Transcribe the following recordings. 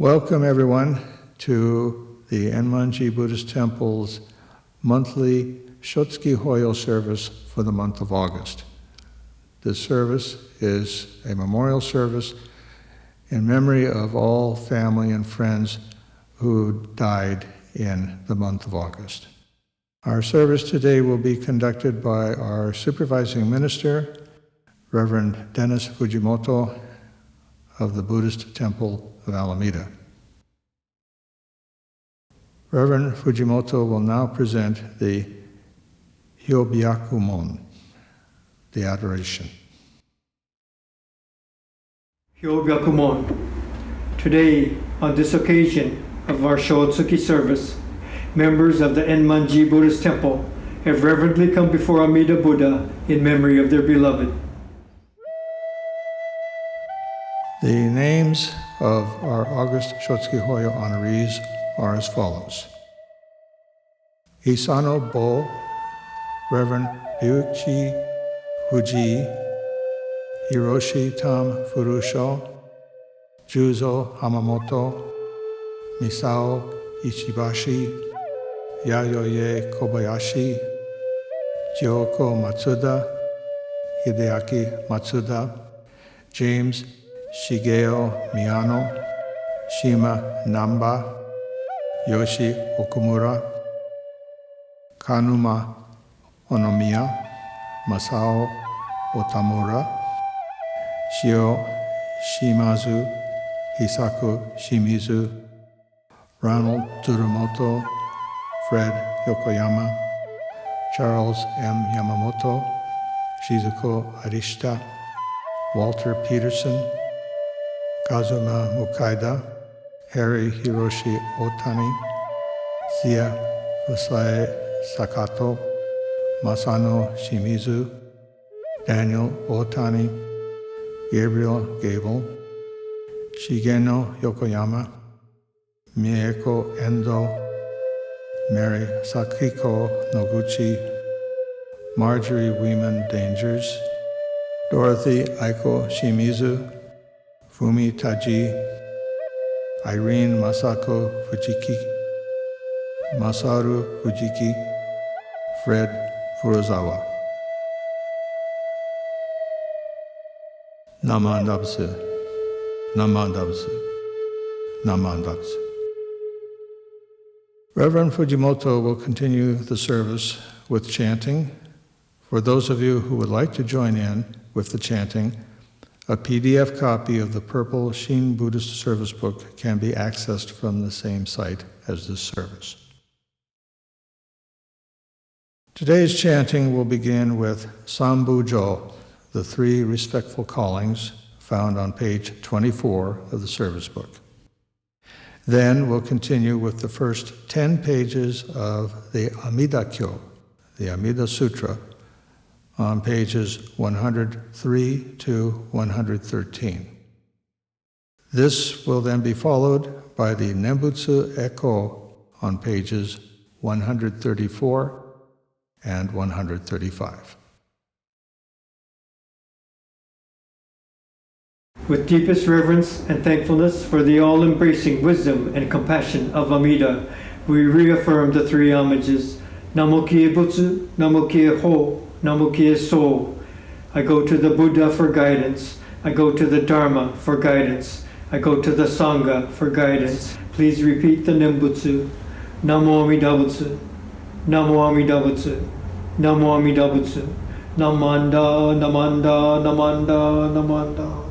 Welcome everyone to the Enmanji Buddhist Temple's monthly Shotsuki Hoyo service for the month of August. This service is a memorial service in memory of all family and friends who died in the month of August. Our service today will be conducted by our supervising minister, Reverend Dennis Fujimoto of the Buddhist Temple of Alameda. Reverend Fujimoto will now present the Hyobyakumon, the adoration. Hyobyakumon. Today, on this occasion of our Shotsuki service, members of the Enmanji Buddhist Temple have reverently come before Amida Buddha in memory of their beloved. The names of our August Shotsuki Hoyo honorees are as follows. Isano Bo, Reverend Ryuichi Fuji, Hiroshi Tam Furusho, Juzo Hamamoto, Misao Ichibashi, Yayoi Kobayashi, Gyoko Matsuda, Hideaki Matsuda, James Shigeo Miyano, Shima Namba, Yoshi Okumura, Kanuma Onomiya, Masao Otamura, Shio Shimazu, Hisaku Shimizu, Ronald Tsurumoto, Fred Yokoyama, Charles M. Yamamoto, Shizuko Arishita, Walter Peterson, Kazuma Mukaida, Harry Hiroshi Otani, Zia Usae Sakato, Masano Shimizu, Daniel Otani, Gabriel Gable, Shigeno Yokoyama, Mieko Endo, Mary Sakiko Noguchi, Marjorie Weeman Dangers, Dorothy Aiko Shimizu, Fumi Taji, Irene Masako Fujiki, Masaru Fujiki, Fred Furuzawa. Namandabsu, Namandabsu, Namandabsu. Reverend Fujimoto will continue the service with chanting. For those of you who would like to join in with the chanting, a PDF copy of the Purple Shin Buddhist Service Book can be accessed from the same site as this service. Today's chanting will begin with Sambujo, the 3 respectful callings found on page 24 of the service book. Then we'll continue with the first 10 pages of the Amida Kyo, the Amida Sutra, on pages 103 to 113. This will then be followed by the Nembutsu Eko on pages 134 and 135. With deepest reverence and thankfulness for the all-embracing wisdom and compassion of Amida, we reaffirm the 3 homages. Namo kie Butsu, Namo kie Ho, Namo kie So. I go to the Buddha for guidance. I go to the Dharma for guidance. I go to the Sangha for guidance. Please repeat the Nembutsu. Namo Amida Butsu. Namo Amida Butsu. Namo Amida Butsu. Namanda, Namanda, Namanda, Namanda, Namanda.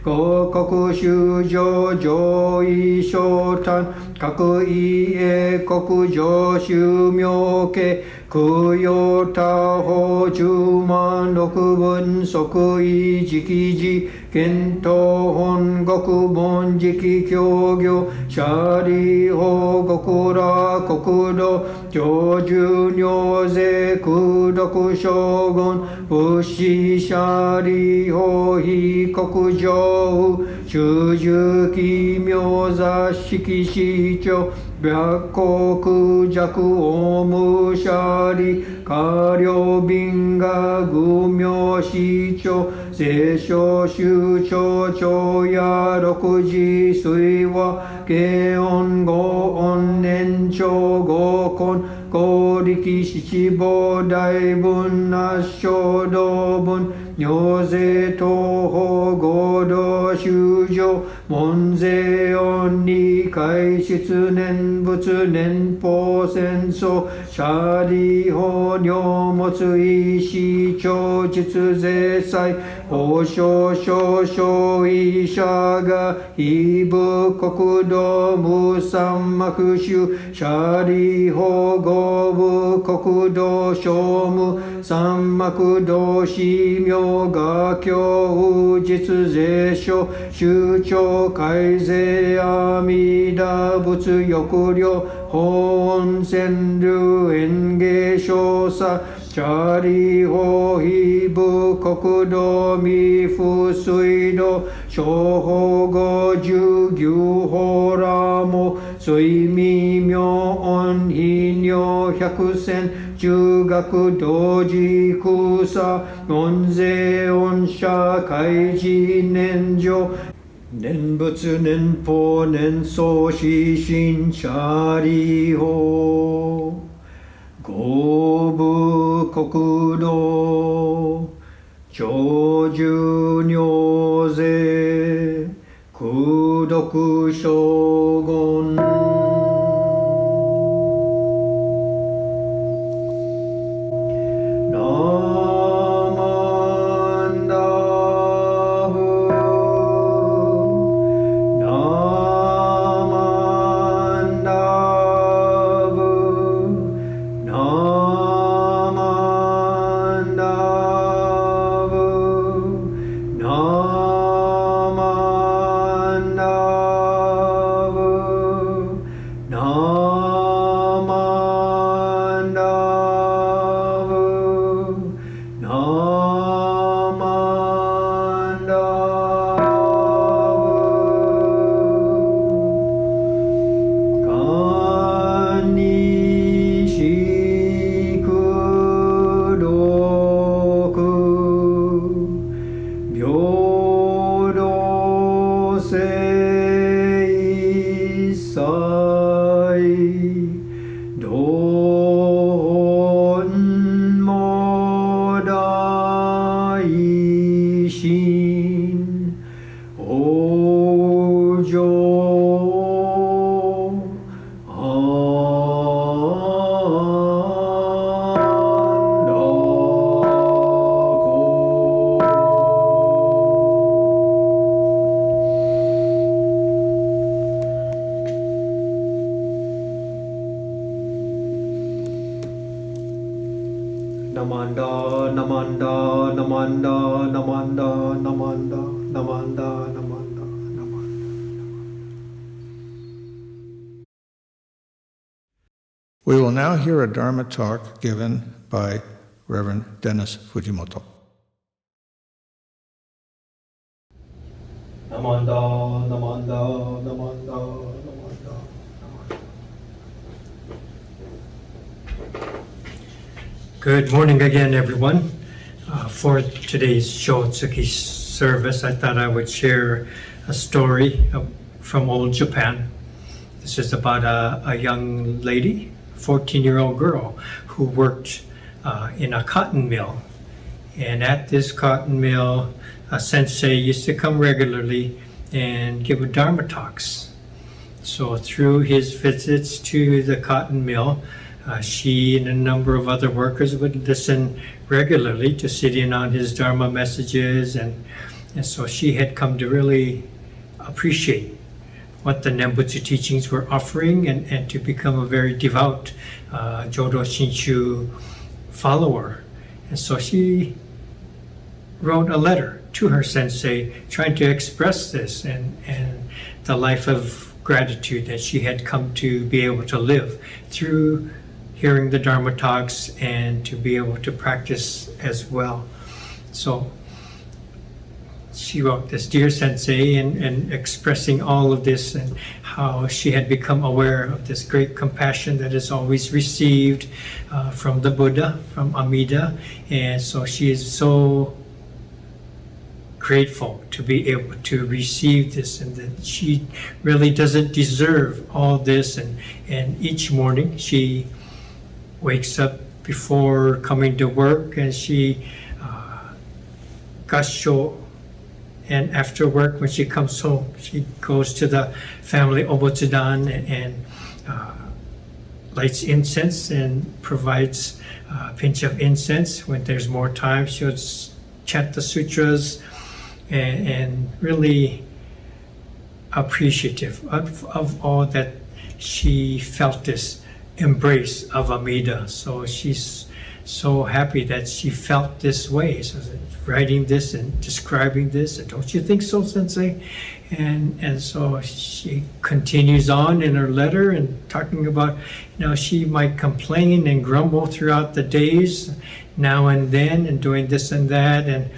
五国修上上位昇誕各位英国上修明家供養他法10万6分即位直事検討本国門直協業シャリ法国ら国土上重尿税空毒将軍物資シャリ法非国上修十奇妙座式市長白国弱オムシャリ下領便が愚名市長聖書州長長や六時水和慶音五音年長五根合力七宝大文那小道文尿税東方合同修上門税音に開出年仏年法戦争シャリ法尿物医師長実税祭法省少々医者が非部国土無三幕州シャリ法合部国土商務三幕同士名が教実税所州庁改税阿弥陀仏抑量法音川流園芸少佐チャリ法非部国土未付水道小法五十牛法ラモ水未明音非尿百戦中学同時空差音税音社会事年上念仏年法年相死心シャリ法合部国土長寿尿税空毒将軍We will now hear a Dharma talk given by Reverend Dennis Fujimoto. Namanda, namanda, namanda, namanda, namanda. Good morning again, everyone. For today's Shotsuki service, I thought I would share a story from old Japan. This is about a young lady, 14-year-old girl, who worked in a cotton mill. And at this cotton mill, a sensei used to come regularly and give Dharma talks. So through his visits to the cotton mill, she and a number of other workers would listen regularly to sit in on his Dharma messages and And so she had come to really appreciate what the Nembutsu teachings were offering, and to become a very devout Jodo Shinshu follower. And so she wrote a letter to her sensei trying to express this and the life of gratitude that she had come to be able to live through hearing the Dharma talks and to be able to practice as well. So she wrote this, "Dear Sensei," and expressing all of this and how she had become aware of this great compassion that is always received from the Buddha, from Amida. And so she is so grateful to be able to receive this, and that she really doesn't deserve all this. And each morning she wakes up before coming to work, and she Kansho, and after work when she comes home, she goes to the family obotsudan and lights incense and provides a pinch of incense. When there's more time, she'll chant the sutras, and really appreciative of all that she felt this embrace of Amida. So she's so happy that she felt this way. So writing this and describing this, and don't you think so, Sensei? And so she continues on in her letter and talking about, she might complain and grumble throughout the days, now and then, and doing this and that, and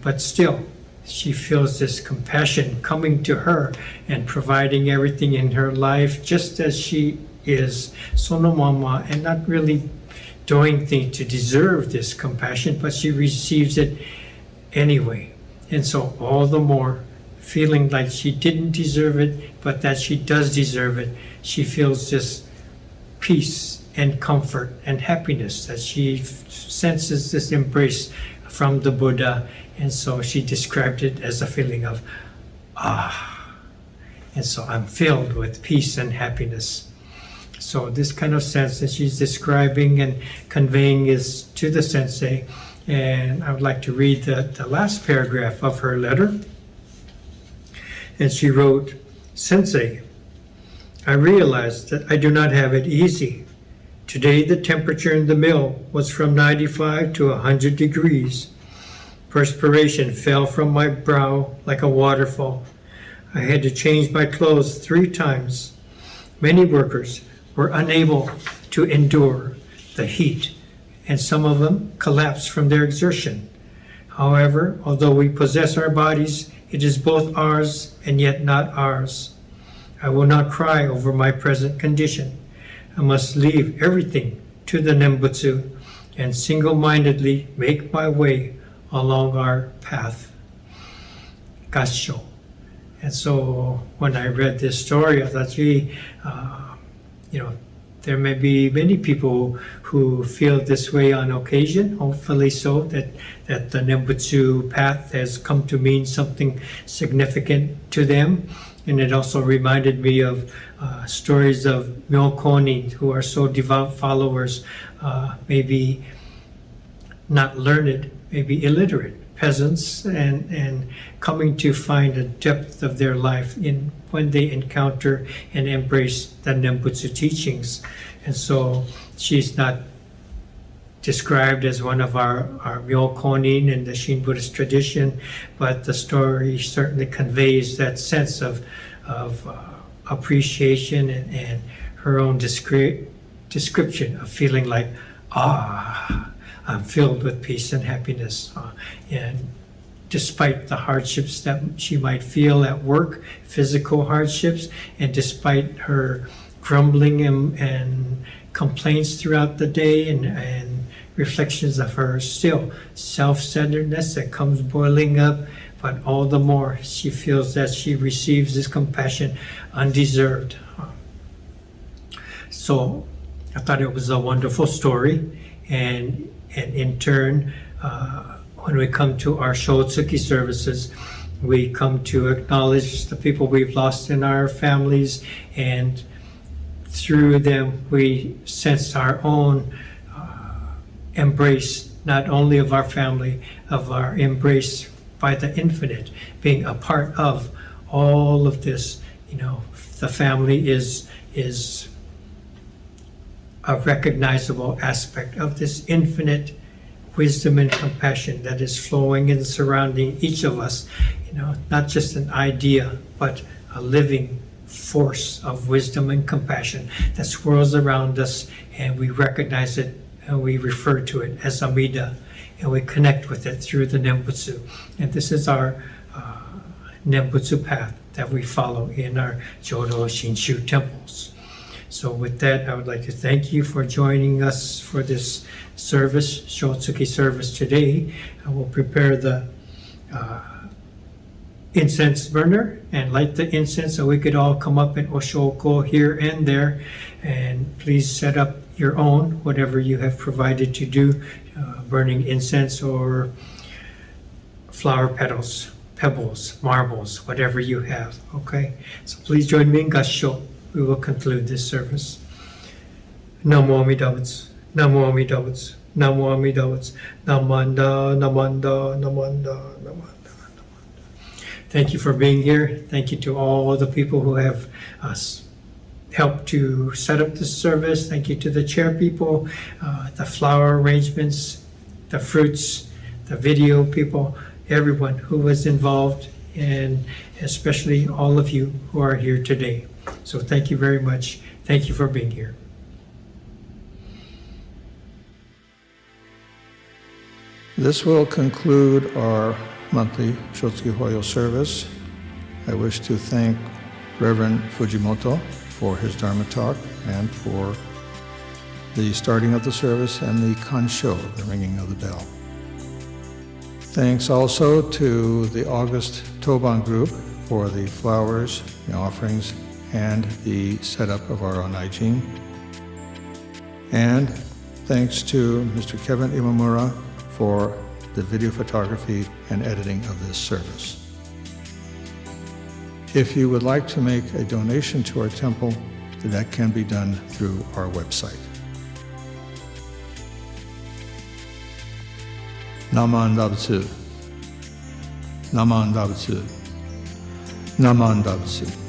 but still, she feels this compassion coming to her and providing everything in her life just as she is, sonomama, and not really doing things to deserve this compassion, but she receives it anyway. And so all the more, feeling like she didn't deserve it, but that she does deserve it, she feels this peace and comfort and happiness, that she senses this embrace from the Buddha. And so she described it as a feeling of, and so I'm filled with peace and happiness. So this kind of sense that she's describing and conveying is to the sensei. And I would like to read the last paragraph of her letter. And she wrote, "Sensei, I realize that I do not have it easy. Today the temperature in the mill was from 95 to 100 degrees. Perspiration fell from my brow like a waterfall. I had to change my clothes 3 times. Many workers were unable to endure the heat, and some of them collapsed from their exertion. However, although we possess our bodies, it is both ours and yet not ours. I will not cry over my present condition. I must leave everything to the Nembutsu and single-mindedly make my way along our path." Kansho. And so when I read this story, I thought, there may be many people who feel this way on occasion, hopefully so, that the Nembutsu path has come to mean something significant to them. And it also reminded me of stories of Myokonin, who are so devout followers, maybe not learned, maybe illiterate peasants, and coming to find a depth of their life in when they encounter and embrace the Nembutsu teachings. And so she's not described as one of our Myokonin in the Shin Buddhist tradition, but the story certainly conveys that sense of appreciation and her own description of feeling like, I'm filled with peace and happiness. And despite the hardships that she might feel at work, physical hardships, and despite her grumbling and complaints throughout the day and reflections of her still self-centeredness that comes boiling up, but all the more she feels that she receives this compassion undeserved. So I thought it was a wonderful story, and in turn, when we come to our Shotsuki services, we come to acknowledge the people we've lost in our families, and through them we sense our own embrace, not only of our family, of our embrace by the infinite, being a part of all of this. The family is a recognizable aspect of this infinite wisdom and compassion that is flowing and surrounding each of us. Not just an idea, but a living force of wisdom and compassion that swirls around us, and we recognize it and we refer to it as Amida, and we connect with it through the Nembutsu. And this is our Nembutsu path that we follow in our Jodo Shinshu temples. So with that, I would like to thank you for joining us for this service, Shotsuki service today. I will prepare the incense burner and light the incense so we could all come up in Oshoko here and there. And please set up your own, whatever you have provided to do, burning incense or flower petals, pebbles, marbles, whatever you have, okay? So please join me in Kansho. We will conclude this service. Namo Amida Butsu, Namo Amida Butsu, Namo Amida Butsu, Namanda, Namanda, Namanda, Namanda. Thank you for being here. Thank you to all the people who have helped to set up this service. Thank you to the chair people, the flower arrangements, the fruits, the video people, everyone who was involved, and especially all of you who are here today. So thank you very much. Thank you for being here. This will conclude our monthly Shotsuki Hoyo service. I wish to thank Reverend Fujimoto for his Dharma talk and for the starting of the service and the Kansho, the ringing of the bell. Thanks also to the August Toban group for the flowers, the offerings, and the setup of our Onaijin. And thanks to Mr. Kevin Imamura for the video photography and editing of this service. If you would like to make a donation to our temple, that can be done through our website. Namanda Butsu. Namanda Butsu. Namanda Butsu.